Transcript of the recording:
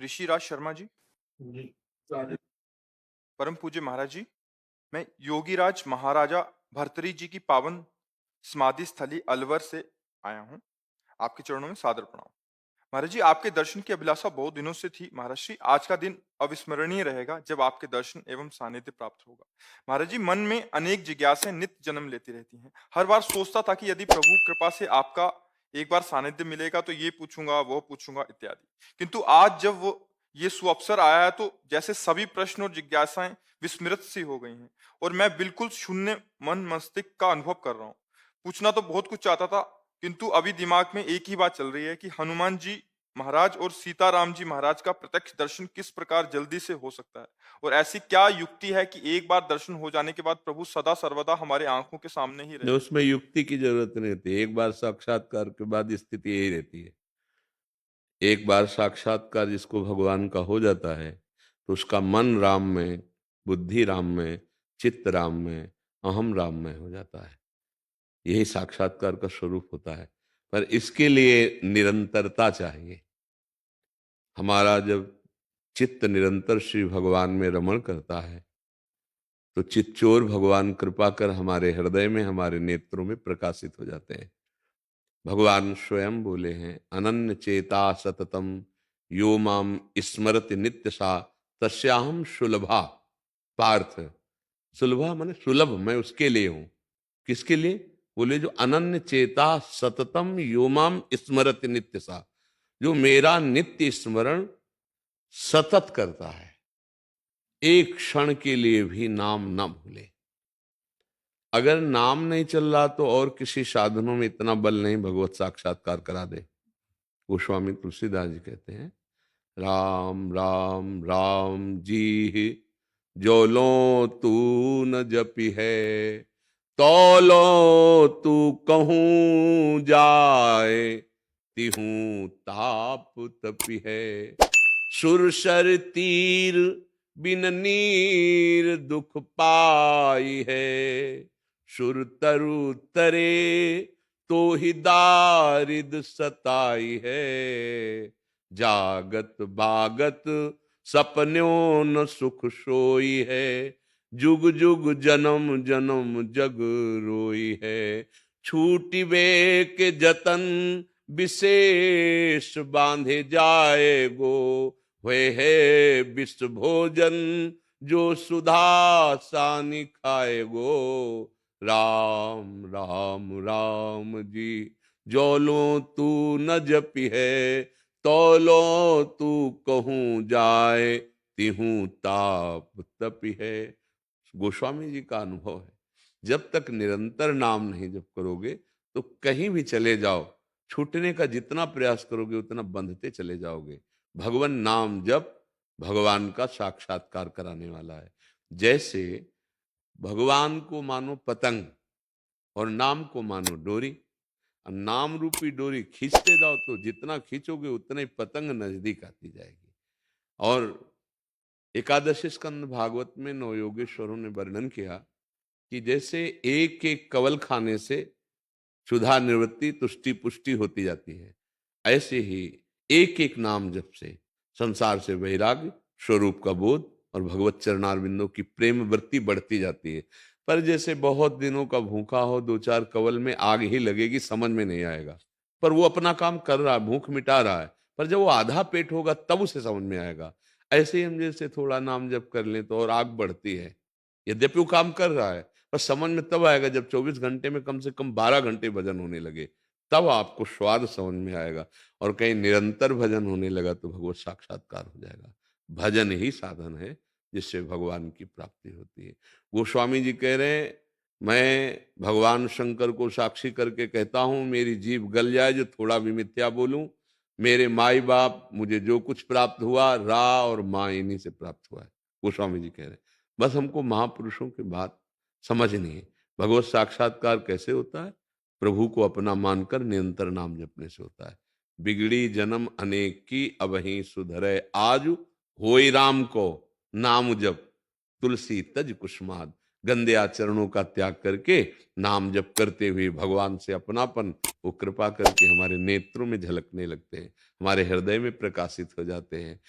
ऋषिराज शर्मा जी, जी, सारे परम पूज्य महाराज जी, मैं योगीराज महाराजा भर्तृहरि जी की पावन समाधि स्थली अलवर से आया हूँ। आपके चरणों में सादर प्रणाम। महाराज जी, आपके दर्शन की अभिलाषा बहुत दिनों से थी। महाराज जी, आज का दिन अविस्मरणीय रहेगा जब आपके दर्शन एवं सानिध्य प्राप्त होगा। महाराज जी, मन में अनेक जिज्ञासाएं नित्य जन्म लेती रहती हैं। हर बार सोचता था कि यदि प्रभु कृपा से आपका एक बार सानिध्य मिलेगा तो ये पूछूंगा, वो पूछूंगा इत्यादि। किंतु आज जब वो ये सुअवसर आया है तो जैसे सभी प्रश्न और जिज्ञासाएं विस्मृत सी हो गई हैं और मैं बिल्कुल शून्य मन मस्तिष्क का अनुभव कर रहा हूँ। पूछना तो बहुत कुछ चाहता था, किंतु अभी दिमाग में एक ही बात चल रही है कि हनुमान जी महाराज और सीताराम जी महाराज का प्रत्यक्ष दर्शन किस प्रकार जल्दी से हो सकता है, और ऐसी क्या युक्ति है कि एक बार दर्शन हो जाने के बाद प्रभु सदा सर्वदा हमारे आंखों के सामने ही रहे। उसमें युक्ति की जरूरत नहीं होती। एक बार साक्षात्कार के बाद स्थिति यही रहती है। एक बार साक्षात्कार जिसको भगवान का हो जाता है तो उसका मन राम में, बुद्धि राम में, चित्त राम में, अहम राम में हो जाता है। यही साक्षात्कार का स्वरूप होता है। पर इसके लिए निरंतरता चाहिए। हमारा जब चित्त निरंतर श्री भगवान में रमण करता है तो चित्तचोर भगवान कृपा कर हमारे हृदय में, हमारे नेत्रों में प्रकाशित हो जाते हैं। भगवान स्वयं बोले हैं, अनन्य चेता सततम यो माम स्मरति नित्य सा तस्याहम सुलभा। पार्थ, सुलभा माने सुलभ, मैं उसके लिए हूं। किसके लिए? बोले जो अनन्य चेता सततम यो माम स्मरति नित्य सा, जो मेरा नित्य स्मरण सतत करता है, एक क्षण के लिए भी नाम न भूले। अगर नाम नहीं चल रहा तो और किसी साधनों में इतना बल नहीं भगवत साक्षात्कार करा दे। गोस्वामी तुलसीदास जी कहते हैं, राम राम राम जी जो लो तू न जपी है, तौलो तू कहूँ जाए, तिहूँ ताप तपी है। सुरसर तीर बिन नीर दुख पाई है, सुर तरु तरे तो ही दारिद सताई है। जागत बागत सपन्यों न सुख सोई है, जुग जुग जन्म जन्म जग रोई है। छूटी वे के जतन विशेष बांधे जाए गो, हुए है विश्व भोजन जो सुधा सानी खाए गो। राम राम राम जी जो लो तू न जपी है, तौलो तू कहूँ जाए, तिहूँ ताप तपी है। गोस्वामी जी का अनुभव है, जब तक निरंतर नाम नहीं जप करोगे तो कहीं भी चले जाओ, छूटने का जितना प्रयास करोगे उतना बंधते चले जाओगे। भगवान नाम जप भगवान का साक्षात्कार कराने वाला है। जैसे भगवान को मानो पतंग और नाम को मानो डोरी। अब नाम रूपी डोरी खींचते जाओ तो जितना खींचोगे उतना ही पतंग नजदीक आती जाएगी। और एकादशी स्कंद भागवत में नवयोगेश्वरों ने वर्णन किया कि जैसे एक एक कवल खाने से क्षुधा निवृत्ति, तुष्टि पुष्टि होती जाती है, ऐसे ही एक एक नाम जप से संसार से वैराग्य, स्वरूप का बोध और भगवत चरणारविंदों की प्रेम वृत्ति बढ़ती जाती है। पर जैसे बहुत दिनों का भूखा हो, दो चार कवल में आग ही लगेगी, समझ में नहीं आएगा। पर वो अपना काम कर रहा है, भूख मिटा रहा है। पर जब वो आधा पेट होगा तब उसे समझ में आएगा। ऐसे ही हम जैसे थोड़ा नाम जप कर लें तो और आग बढ़ती है। यद्यपि वो काम कर रहा है, पर समझ में तब आएगा जब 24 घंटे में कम से कम 12 घंटे भजन होने लगे, तब आपको स्वाद समझ में आएगा। और कहीं निरंतर भजन होने लगा तो भगवत साक्षात्कार हो जाएगा। भजन ही साधन है जिससे भगवान की प्राप्ति होती है। गोस्वामी जी कह रहे हैं, मैं भगवान शंकर को साक्षी करके कहता हूं, मेरी जीभ गल जाए जो थोड़ा भी मिथ्या बोलूं। मेरे माई बाप, मुझे जो कुछ प्राप्त हुआ रा और माँ इन्हीं से प्राप्त हुआ है। गोस्वामी जी कह रहे हैं, बस हमको महापुरुषों की बात समझनी है। भगवत साक्षात्कार कैसे होता है? प्रभु को अपना मानकर निरंतर नाम जपने से होता है। बिगड़ी जन्म अनेक की अबहीं सुधरे आज, होई राम को नाम जप तुलसी तज कुसुमाद। गंदे आचरणों का त्याग करके नाम जप करते हुए भगवान से अपनापन वो कृपा करके हमारे नेत्रों में झलकने लगते हैं, हमारे हृदय में प्रकाशित हो जाते हैं।